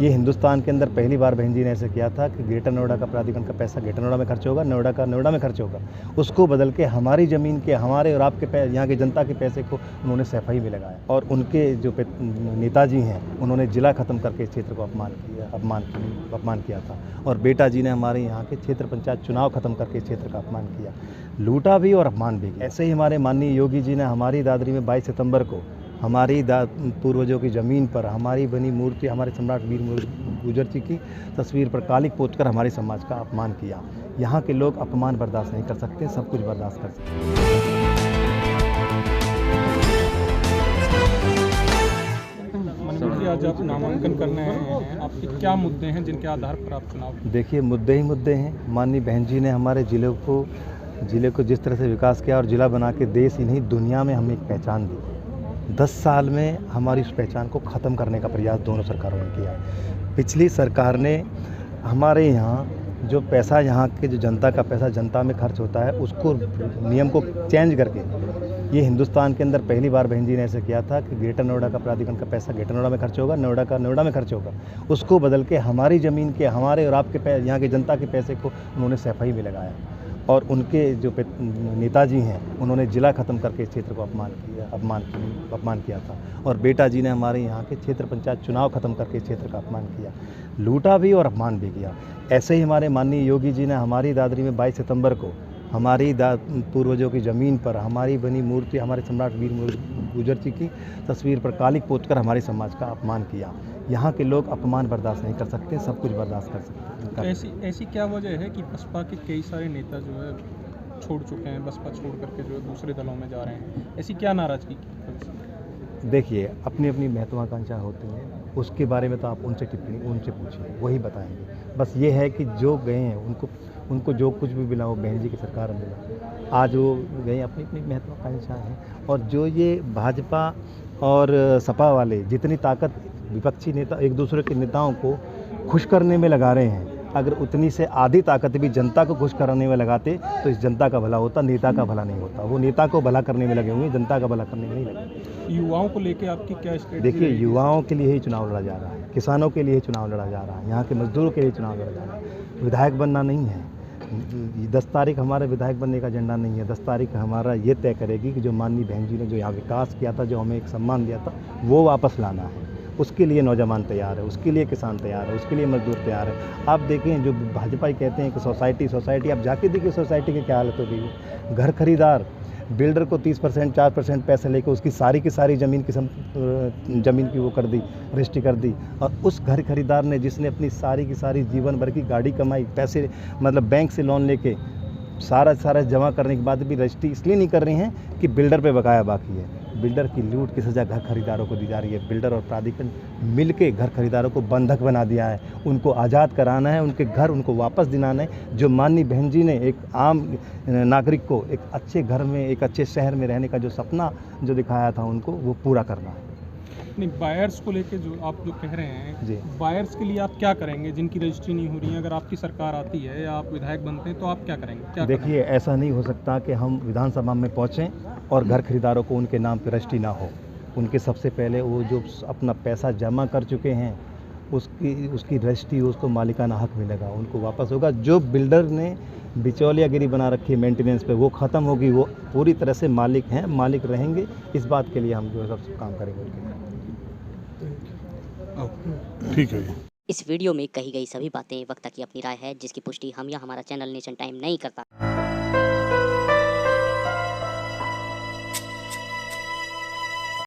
ये हिंदुस्तान के अंदर पहली बार बहन जी ने ऐसे किया था कि ग्रेटर नोएडा का प्राधिकरण का पैसा ग्रेटर नोएडा में खर्च होगा, नोएडा का नोएडा में खर्च होगा। उसको बदल के हमारी ज़मीन के, हमारे और आपके यहाँ की जनता के पैसे को उन्होंने सफाई में लगाया। और उनके जो नेताजी हैं, उन्होंने ज़िला ख़त्म करके इस क्षेत्र को अपमान किया था। और बेटा जी ने हमारे यहाँ के क्षेत्र पंचायत चुनाव ख़त्म करके इस क्षेत्र का अपमान किया, लूटा भी और अपमान भी किया। ऐसे ही हमारे माननीय योगी जी ने हमारी दादरी में 22 सितंबर को हमारी पूर्वजों की ज़मीन पर हमारी बनी मूर्ति, हमारे सम्राट वीर गुर्जर जी की तस्वीर पर कालिक पोतकर हमारे समाज का अपमान किया। यहाँ के लोग अपमान बर्दाश्त नहीं कर सकते, सब कुछ बर्दाश्त कर सकते हैं। मणिपुर जी, आज आप नामांकन करने आए हैं, आपके क्या मुद्दे हैं जिनके आधार पर आप चुनाव? देखिए, मुद्दे ही मुद्दे हैं। माननीय बहन जी ने हमारे ज़िले को जिस तरह से विकास किया और ज़िला बना के देश ही नहीं दुनिया में हमें एक पहचान दी। 10 साल में हमारी उस पहचान को ख़त्म करने का प्रयास दोनों सरकारों ने किया है। पिछली सरकार ने हमारे यहाँ जो पैसा, यहाँ के जो जनता का पैसा जनता में खर्च होता है, उसको नियम को चेंज करके, ये हिंदुस्तान के अंदर पहली बार बहन जी ने ऐसे किया था कि ग्रेटर नोएडा का प्राधिकरण का पैसा ग्रेटर नोएडा में खर्च होगा, नोएडा का नोएडा में खर्च होगा। उसको बदल के हमारी ज़मीन के, हमारे और आपके यहाँ की जनता के पैसे को उन्होंने सफाई में लगाया। और उनके जो नेताजी हैं, उन्होंने ज़िला ख़त्म करके इस क्षेत्र को अपमान किया था। और बेटा जी ने हमारे यहाँ के क्षेत्र पंचायत चुनाव ख़त्म करके इस क्षेत्र का अपमान किया, लूटा भी और अपमान भी किया। ऐसे ही हमारे माननीय योगी जी ने हमारी दादरी में 22 सितंबर को हमारी पूर्वजों की ज़मीन पर हमारी बनी मूर्ति, हमारे सम्राट वीर गुर्जर जी की तस्वीर पर कालिक पोतकर हमारे समाज का अपमान किया। यहाँ के लोग अपमान बर्दाश्त नहीं कर सकते, सब कुछ बर्दाश्त कर सकते हैं। ऐसी क्या वजह है कि बसपा के कई सारे नेता जो है छोड़ चुके हैं, बसपा छोड़ करके जो है दूसरे दलों में जा रहे हैं? ऐसी क्या नाराज़गी की? देखिए, अपनी अपनी महत्वाकांक्षा होती है, उसके बारे में तो आप उनसे पूछिए, वही बताएंगे। बस ये है कि जो गए हैं उनको जो कुछ भी मिला वो बहन जी की सरकार में मिला। आज वो गए, अपनी अपनी महत्वाकांक्षा है। और जो ये भाजपा और सपा वाले जितनी ताकत विपक्षी नेता एक दूसरे के नेताओं को खुश करने में लगा रहे हैं, अगर उतनी से आधी ताकत भी जनता को खुश करने में लगाते तो इस जनता का भला होता, नेता का भला नहीं होता। वो नेता को भला करने में लगे हुए, जनता का भला करने में नहीं लगे। युवाओं को लेके आपकी क्या स्ट्रेटजी? देखिए, युवाओं के लिए ही चुनाव लड़ा जा रहा है, किसानों के लिए चुनाव लड़ा जा रहा है, यहाँ के मजदूरों के लिए चुनाव लड़ा जा रहा है। विधायक बनना नहीं है। 10 तारीख हमारे विधायक बनने का एजेंडा नहीं है। 10 तारीख हमारा ये तय करेगी कि जो माननीय बहन जी ने जो यहाँ विकास किया था, जो हमें एक सम्मान दिया था, वो वापस लाना है। उसके लिए नौजवान तैयार है, उसके लिए किसान तैयार है, उसके लिए मजदूर तैयार है। आप देखें, जो भाजपा ही कहते हैं कि सोसाइटी, आप जाके देखिए सोसाइटी की क्या हालत हो गई है। घर खरीदार बिल्डर को 30% 4% पैसे लेकर उसकी सारी की सारी ज़मीन की वो कर दी, रजिस्ट्री कर दी। और उस घर खरीदार ने, जिसने अपनी सारी की सारी जीवन भर की गाड़ी कमाई, पैसे मतलब बैंक से लोन लेके सारा जमा करने के बाद भी रजिस्ट्री इसलिए नहीं कर रही हैं कि बिल्डर पे बकाया बाकी है। बिल्डर की लूट की सज़ा घर खरीदारों को दी जा रही है। बिल्डर और प्राधिकरण मिलके घर खरीदारों को बंधक बना दिया है। उनको आज़ाद कराना है, उनके घर उनको वापस दिलाना है। जो माननीय बहन जी ने एक आम नागरिक को एक अच्छे घर में, एक अच्छे शहर में रहने का जो सपना जो दिखाया था, उनको वो पूरा करना है। नहीं, बायर्स को लेके जो आप जो कह रहे हैं जी, बायर्स के लिए आप क्या करेंगे जिनकी रजिस्ट्री नहीं हो रही है? अगर आपकी सरकार आती है या आप विधायक बनते हैं तो आप क्या करेंगे? क्या देखिए, ऐसा नहीं हो सकता कि हम विधानसभा में पहुँचें और घर खरीदारों को उनके नाम पर रजिस्ट्री ना हो। उनके सबसे पहले वो जो अपना पैसा जमा कर चुके हैं, उसकी रजिस्ट्री, उसको मालिकाना हक मिलेगा, उनको वापस होगा। जो बिल्डर ने बिचौलियागिरी बना रखी है मेंटेनेंस पे, वो ख़त्म होगी। वो पूरी तरह से मालिक हैं, मालिक रहेंगे। इस बात के लिए हम जो है सब काम करेंगे उनके लिए। ठीक है। इस वीडियो में कही गई सभी बातें वक्ता की अपनी राय है, जिसकी पुष्टि हम या हमारा चैनल नेशन टाइम नहीं करता।